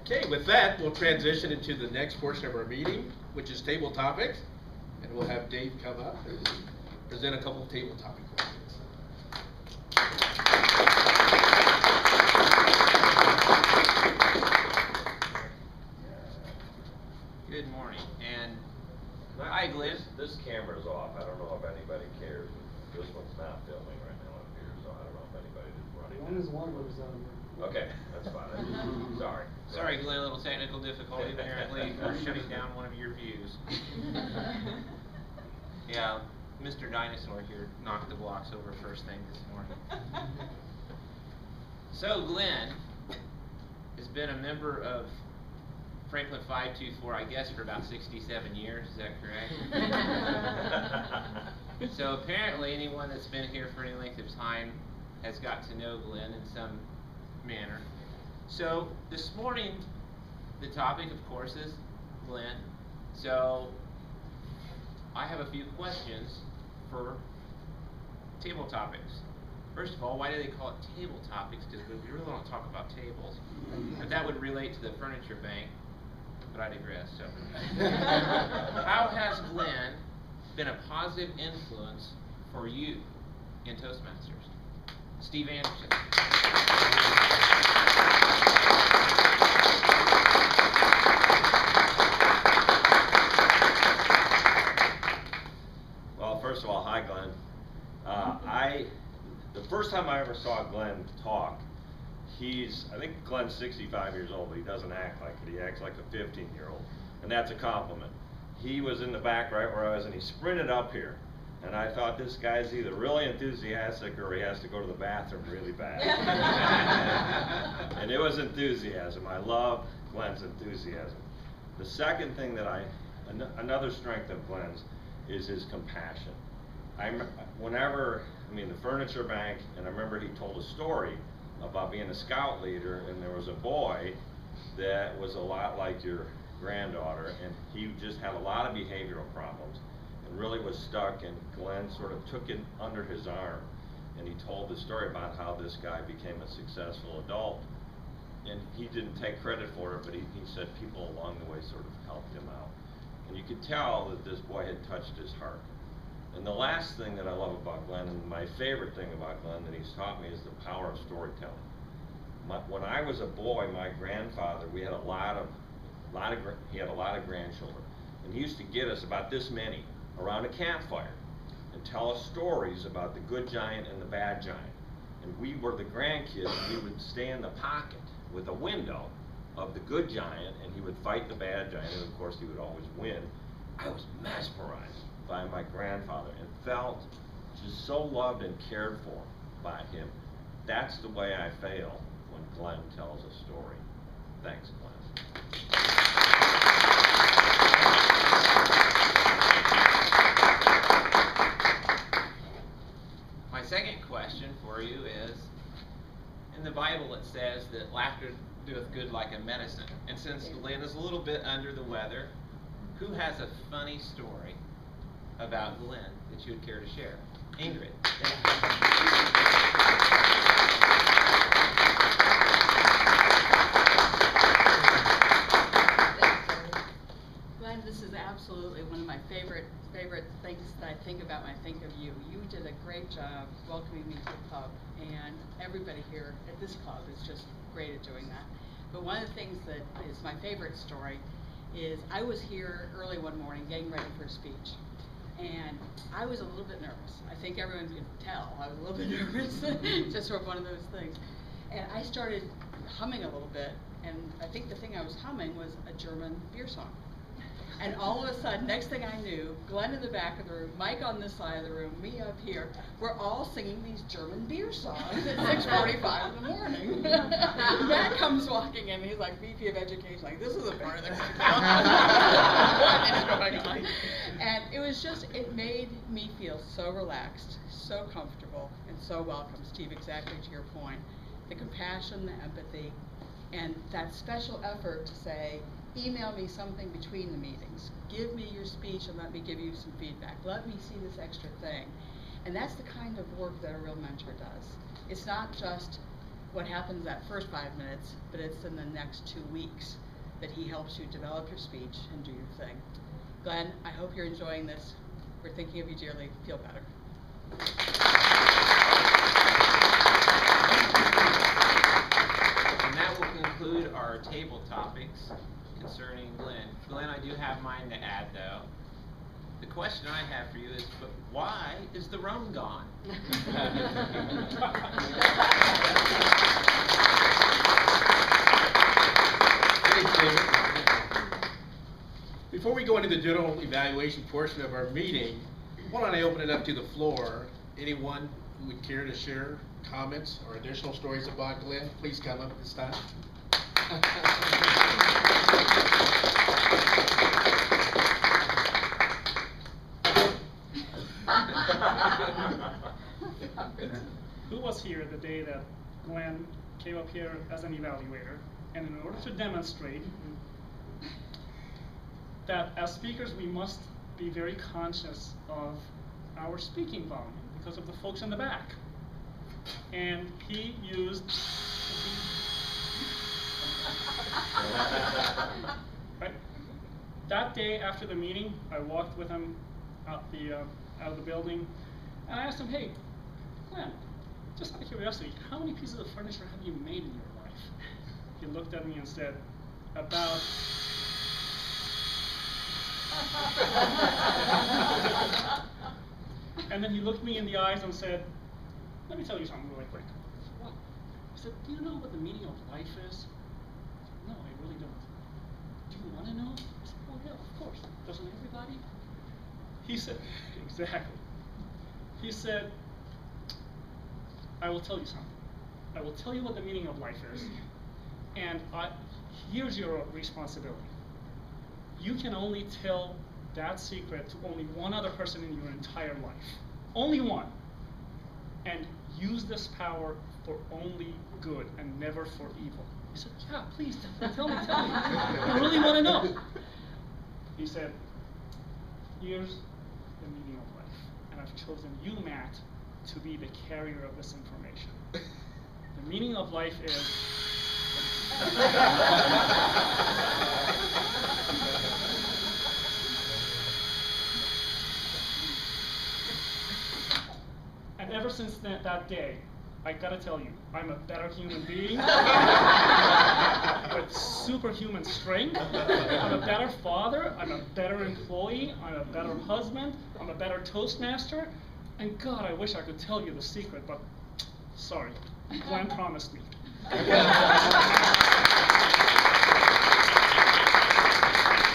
Okay, with that, we'll transition into the next portion of our meeting, which is table topics. And we'll have Dave come up and present a couple of table topic questions. Good morning, and hi, Glenn. This camera's off. I don't know if anybody cares. This one's not filming right now up here, so I don't know if anybody's running. One is one, but it's on here. Okay, that's fine. Sorry. Sorry, Glenn, a little technical difficulty apparently. We're shutting down one of your views. Yeah, Mr. Dinosaur here knocked the blocks over first thing this morning. So, Glenn has been a member of Franklin 524, I guess, for about 67 years. Is that correct? So apparently anyone that's been here for any length of time has got to know Glenn in some manner. So this morning, the topic, of course, is Glenn. So I have a few questions for table topics. First of all, why do they call it table topics? Because we really don't talk about tables. But that would relate to the furniture bank, but I digress. So, how has Glenn been a positive influence for you in Toastmasters? Steve Anderson. Well, first of all, hi, Glenn. The first time I ever saw Glenn talk, I think Glenn's 65 years old, but he doesn't act like it. He acts like a 15-year-old, and that's a compliment. He was in the back right where I was, and he sprinted up here, and I thought, this guy's either really enthusiastic or he has to go to the bathroom really bad. And it was enthusiasm. I love Glenn's enthusiasm. The second thing that another strength of Glenn's is his compassion. The furniture bank, and I remember he told a story about being a scout leader, and there was a boy that was a lot like your granddaughter, and he just had a lot of behavioral problems and really was stuck, and Glenn sort of took it under his arm, and he told the story about how this guy became a successful adult, and he didn't take credit for it, but he said people along the way sort of helped him out, and you could tell that this boy had touched his heart. And the last thing that I love about Glenn, and my favorite thing about Glenn that he's taught me, is the power of storytelling. When I was a boy, my grandfather, he had a lot of grandchildren, and he used to get us about this many around a campfire and tell us stories about the good giant and the bad giant. And we were the grandkids, and we would stay in the pocket with a window of the good giant, and he would fight the bad giant, and of course he would always win. I was mesmerized by my grandfather and felt just so loved and cared for by him. That's the way I feel when Glenn tells a story. Thanks, Glenn. My second question for you is, in the Bible it says that laughter doeth good like a medicine. And since Glenn is a little bit under the weather, who has a funny story about Glenn that you would care to share? Ingrid. Glenn, this is absolutely one of my favorite things that I think about when I think of you. You did a great job welcoming me to the club, and everybody here at this club is just great at doing that. But one of the things that is my favorite story is I was here early one morning getting ready for a speech, and I was a little bit nervous. I think everyone could tell I was a little bit nervous, just sort of one of those things. And I started humming a little bit, and I think the thing I was humming was a German beer song. And all of a sudden, next thing I knew, Glenn in the back of the room, Mike on this side of the room, me up here, we're all singing these German beer songs at 6:45 in the morning. Matt comes walking in, he's like VP of Education, like, this is a part of the what is going on? And it was just, it made me feel so relaxed, so comfortable, and so welcome. Steve, exactly to your point. The compassion, the empathy, and that special effort to say, email me something between the meetings. Give me your speech and let me give you some feedback. Let me see this extra thing. And that's the kind of work that a real mentor does. It's not just what happens that first 5 minutes, but it's in the next 2 weeks that he helps you develop your speech and do your thing. Glenn, I hope you're enjoying this. We're thinking of you dearly. Feel better. And that will conclude our table topics concerning Glenn. Glenn, I do have mine to add, though. The question I have for you is, but why is the rum gone? Thanks, David. Before we go into the general evaluation portion of our meeting, why don't I open it up to the floor? Anyone who would care to share comments or additional stories about Glenn, please come up at this time. Who was here the day that Glenn came up here as an evaluator, and in order to demonstrate that as speakers we must be very conscious of our speaking volume because of the folks in the back. And he used right? That day after the meeting, I walked with him out of the building, and I asked him, hey, Glenn, just out of curiosity, how many pieces of furniture have you made in your life? He looked at me and said, about and then he looked me in the eyes and said, let me tell you something really quick. What? He said, do you know what the meaning of life is? No, I really don't. Do you want to know? I said, well, yeah, of course. Doesn't everybody? He said, exactly. He said, I will tell you something. I will tell you what the meaning of life is. And here's your responsibility. You can only tell that secret to only one other person in your entire life. Only one. And use this power for only good and never for evil. He said, yeah, please, tell me. I really want to know. He said, here's the meaning of life. And I've chosen you, Matt, to be the carrier of this information. The meaning of life is... And ever since that day, I gotta tell you, I'm a better human being with superhuman strength. I'm a better father. I'm a better employee. I'm a better husband. I'm a better Toastmaster. And God, I wish I could tell you the secret, but sorry, Glenn promised me.